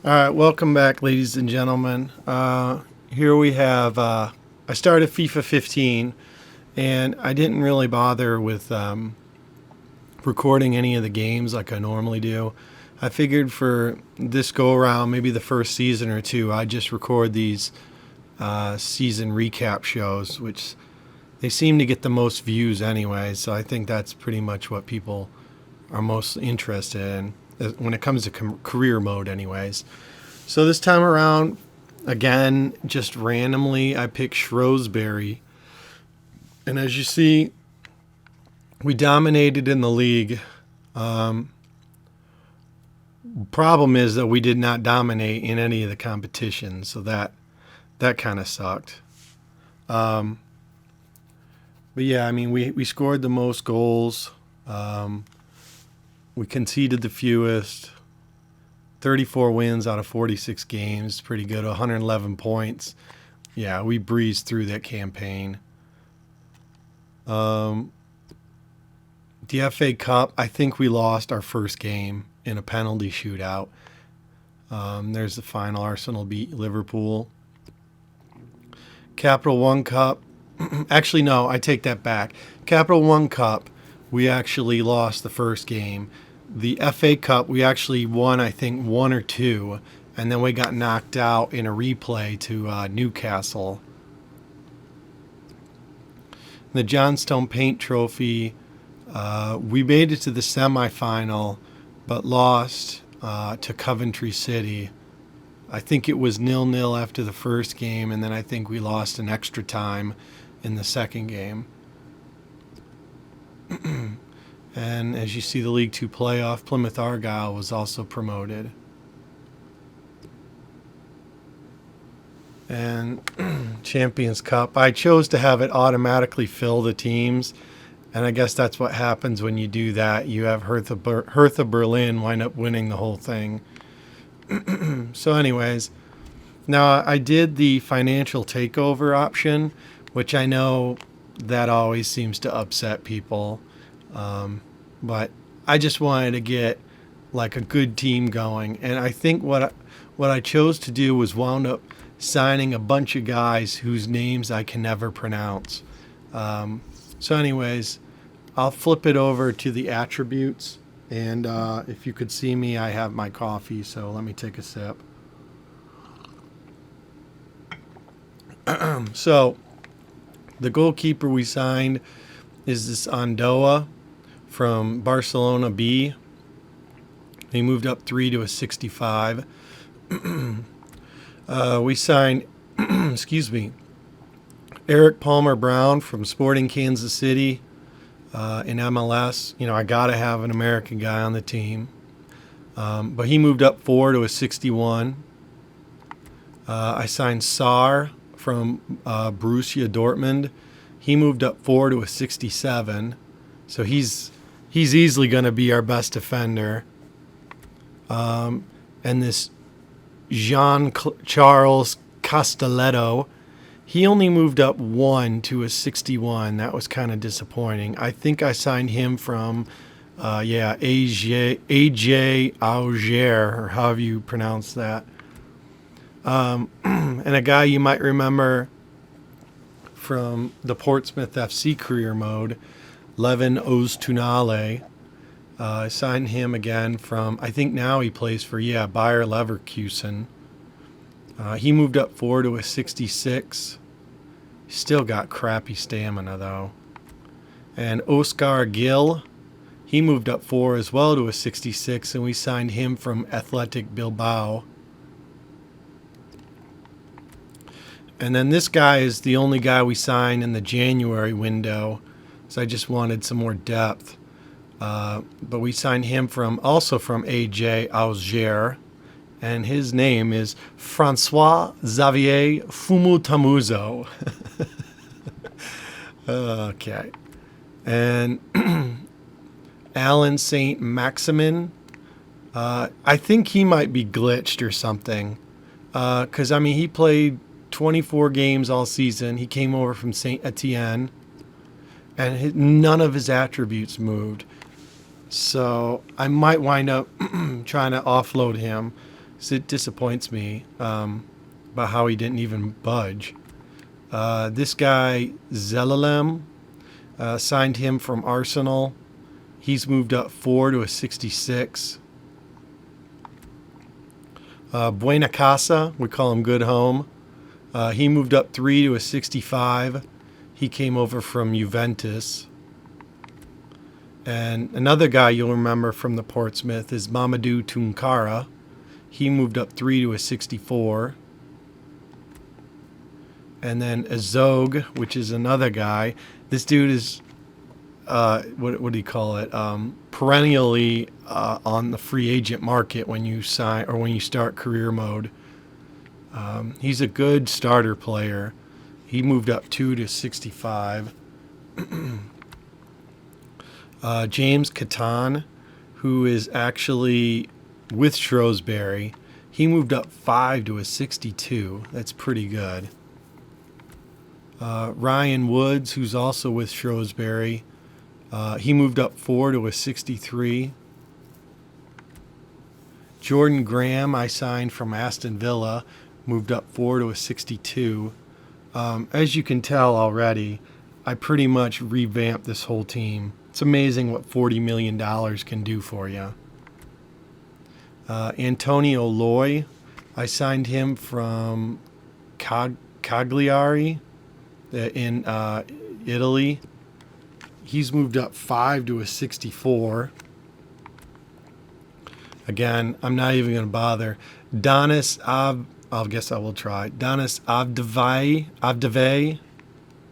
All right, welcome back, ladies and gentlemen. Here we have. I started FIFA 15, and I didn't really bother with recording any of the games like I normally do. I figured for this go around, maybe the first season or two, I'd just record these season recap shows, which they seem to get the most views anyway. So I think that's pretty much what people are most interested in when it comes to career mode, anyways. So this time around, again, just randomly, I picked Shrewsbury. And as you see, we dominated in the league. Problem is that we did not dominate in any of the competitions, so that kind of sucked. But yeah, I mean, we scored the most goals. We conceded the fewest. 34 wins out of 46 games, pretty good. 111 points. Yeah, we breezed through that campaign. The FA Cup, I think we lost our first game in a penalty shootout. There's the final. Arsenal beat Liverpool. Capital One Cup. Actually, no, I take that back. Capital One Cup, we actually lost the first game. The FA Cup, we actually won, I think, 1 or 2, and then we got knocked out in a replay to Newcastle. The Johnstone Paint Trophy, we made it to the semifinal, but lost to Coventry City. I think it was 0-0 after the first game, and then I think we lost in extra time in the second game. And as you see, the League Two playoff, Plymouth Argyle was also promoted. And Champions Cup, I chose to have it automatically fill the teams. And I guess that's what happens when you do that. You have Hertha Berlin wind up winning the whole thing. So anyways, now I did the financial takeover option, which I know that always seems to upset people. But I just wanted to get like a good team going. And I think what I chose to do was wound up signing a bunch of guys whose names I can never pronounce. So anyways, I'll flip it over to the attributes. And if you could see me, I have my coffee. So let me take a sip. So the goalkeeper we signed is this Andoa from Barcelona B. He moved up 3 to a 65. We signed, Eric Palmer Brown from Sporting Kansas City in MLS. You know, I got to have an American guy on the team. But he moved up 4 to a 61. I signed Sarr from Borussia Dortmund. He moved up 4 to a 67. So he's easily going to be our best defender. And this Jean-Charles Castelletto, he only moved up 1 to a 61. That was kind of disappointing. I think I signed him from, AJ Auger, or however you pronounce that. And a guy you might remember from the Portsmouth FC career mode, Levin Oztunale. I signed him again from, I think now he plays for, Bayer Leverkusen. He moved up 4 to a 66. Still got crappy stamina, though. And Oscar Gil, he moved up 4 as well to a 66, and we signed him from Athletic Bilbao. And then this guy is the only guy we signed in the January window, so I just wanted some more depth. But we signed him also from AJ Auger, and his name is Francois Xavier Fumutamuzo. Okay. And Alan St. Maximin, I think he might be glitched or something. Because, I mean, he played 24 games all season. He came over from Saint Etienne, and none of his attributes moved. So I might wind up trying to offload him. So it disappoints me about how he didn't even budge. This guy, Zelalem, signed him from Arsenal. He's moved up 4 to a 66. Buena Casa, we call him Good Home. He moved up 3 to a 65. He came over from Juventus. And another guy you'll remember from the Portsmouth is Mamadou Tunkara. He moved up 3 to a 64. And then Azog, which is another guy. This dude is, what do you call it? Perennially on the free agent market when you sign or when you start career mode. He's a good starter player. He moved up 2 to 65. James Catan, who is actually with Shrewsbury, he moved up 5 to a 62. That's pretty good. Ryan Woods, who's also with Shrewsbury, he moved up 4 to a 63. Jordan Graham, I signed from Aston Villa, moved up 4 to a 62. As you can tell already, I pretty much revamped this whole team. It's amazing what $40 million can do for you. Antonio Loy, I signed him from Cagliari in Italy. He's moved up 5 to a 64. Again, I'm not even going to bother. I guess I will try. Donis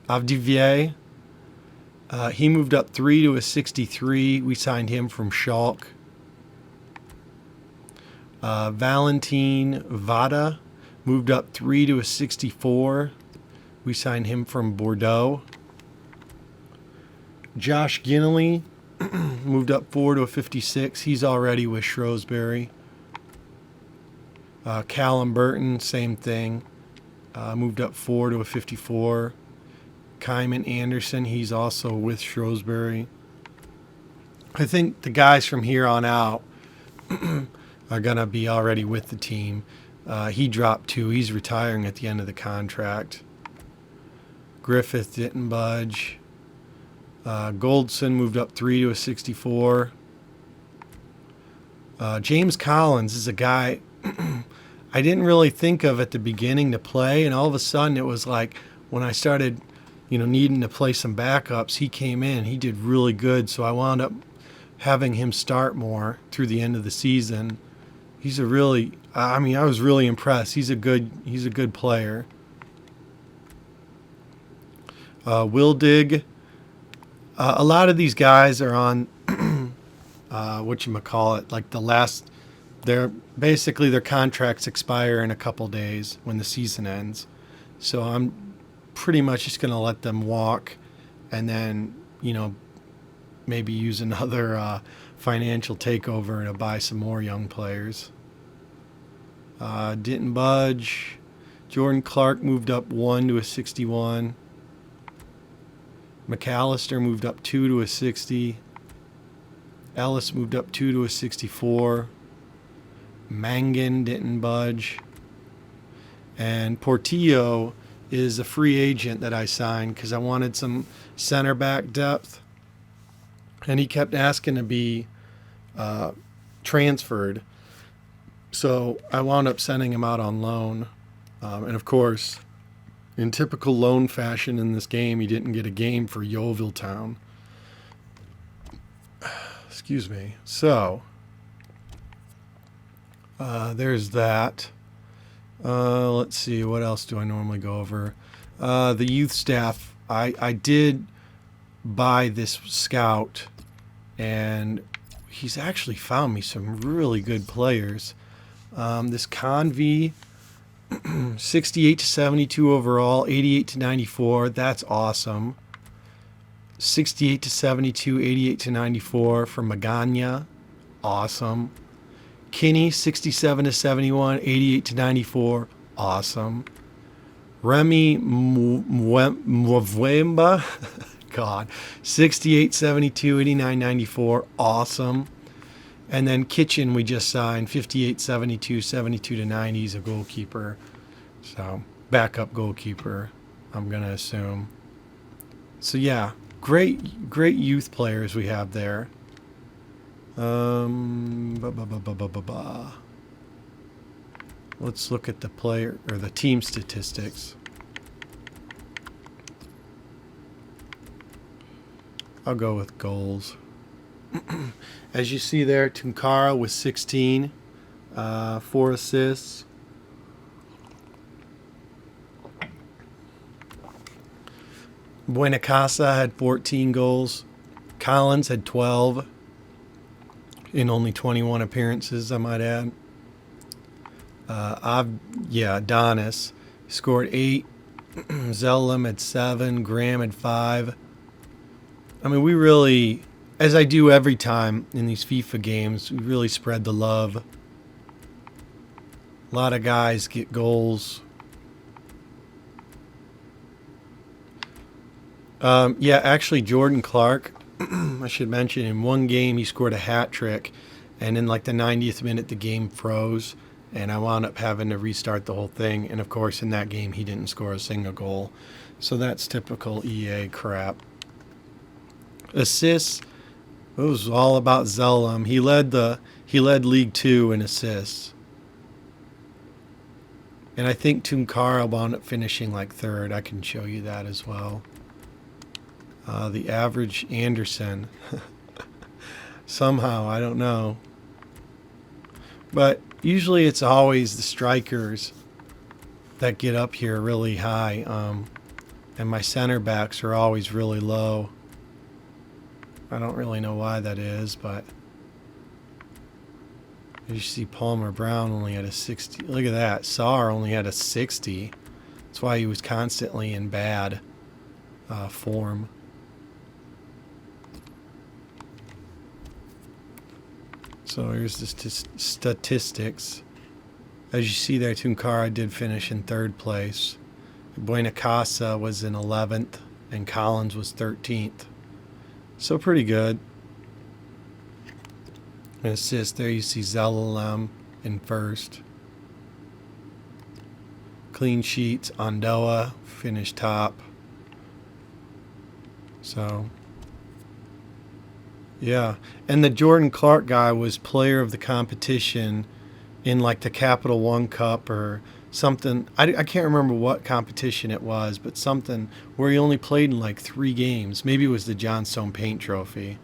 Avdivier. He moved up 3 to a 63. We signed him from Schalke. Valentin Vada moved up 3 to a 64. We signed him from Bordeaux. Josh Ginley moved up 4 to a 56. He's already with Shrewsbury. Callum Burton, same thing. Moved up 4 to a 54. Kyman Anderson, he's also with Shrewsbury. I think the guys from here on out are going to be already with the team. He dropped 2. He's retiring at the end of the contract. Griffith didn't budge. Goldson moved up 3 to a 64. James Collins is a guy I didn't really think of at the beginning to play, and all of a sudden it was like when I started, needing to play some backups, he came in. He did really good, so I wound up having him start more through the end of the season. He's I was really impressed. He's a good player. Will Dig. A lot of these guys are on like the last. Their contracts expire in a couple days when the season ends, so I'm pretty much just going to let them walk, and then maybe use another financial takeover to buy some more young players. Didn't budge. Jordan Clark moved up 1 to a 61. McAllister moved up 2 to a 60. Ellis moved up 2 to a 64. Mangan didn't budge. And Portillo is a free agent that I signed because I wanted some center back depth. And he kept asking to be transferred. So I wound up sending him out on loan. And of course, in typical loan fashion in this game, he didn't get a game for Yeovil Town. Excuse me. So there's that. Let's see. What else do I normally go over? The youth staff. I did buy this scout, and he's actually found me some really good players. This Convey, 68 to 72 overall, 88 to 94. That's awesome. 68 to 72, 88 to 94 for Magana. Awesome. Kinney, 67 to 71, 88 to 94. Awesome. Remy Mwemba, God, 68, 72, 89, 94. Awesome. And then Kitchen we just signed 58, 72, 72 to 90. He's a goalkeeper. So backup goalkeeper, I'm going to assume. So yeah, great youth players we have there. Let's look at the player or the team statistics. I'll go with goals. As you see there, Tunkara with 16, 4 assists. Buenacasa had 14 goals. Collins had 12 in only 21 appearances, I might add. Adonis scored 8. Zellam had 7. Graham had 5. I mean, we really, as I do every time in these FIFA games, we really spread the love. A lot of guys get goals. Actually, Jordan Clark, I should mention, in one game he scored a hat trick, and in like the 90th minute the game froze, and I wound up having to restart the whole thing. And of course, in that game he didn't score a single goal, so that's typical EA crap. Assists, it was all about Zellam. He led League 2 in assists, and I think Tunkara wound up finishing like 3rd. I can show you that as well. The average Anderson. Somehow, I don't know. But usually it's always the strikers that get up here really high. And my center backs are always really low. I don't really know why that is, but you see Palmer Brown only had a 60. Look at that. Sarr only had a 60. That's why he was constantly in bad form. So here's the statistics. As you see there, Tunkara did finish in 3rd place. Buenacasa was in 11th, and Collins was 13th. So pretty good. An assist there, you see Zellam in 1st. Clean sheets, Ondoa finished top. So yeah, and the Jordan Clark guy was player of the competition in like the Capital One Cup or something. I can't remember what competition it was, but something where he only played in like 3 games. Maybe it was the Johnstone Paint Trophy.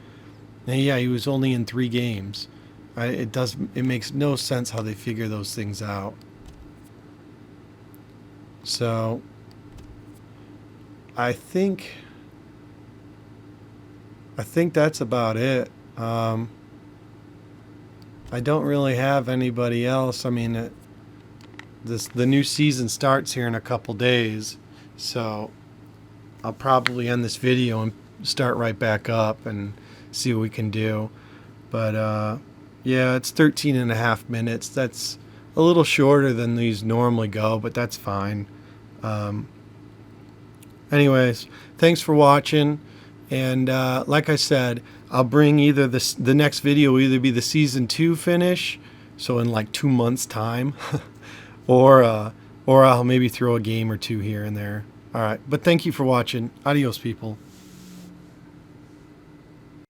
And yeah, he was only in 3 games. It makes no sense how they figure those things out. So I think that's about it. I don't really have anybody else. I mean, the new season starts here in a couple days, so I'll probably end this video and start right back up and see what we can do. But yeah, it's 13.5 minutes. That's a little shorter than these normally go, but that's fine. Anyways, thanks for watching. And like I said, I'll bring either the next video will either be the season 2 finish, so in like 2 months time, or I'll maybe throw a game or 2 here and there. All right, but thank you for watching. Adios, people.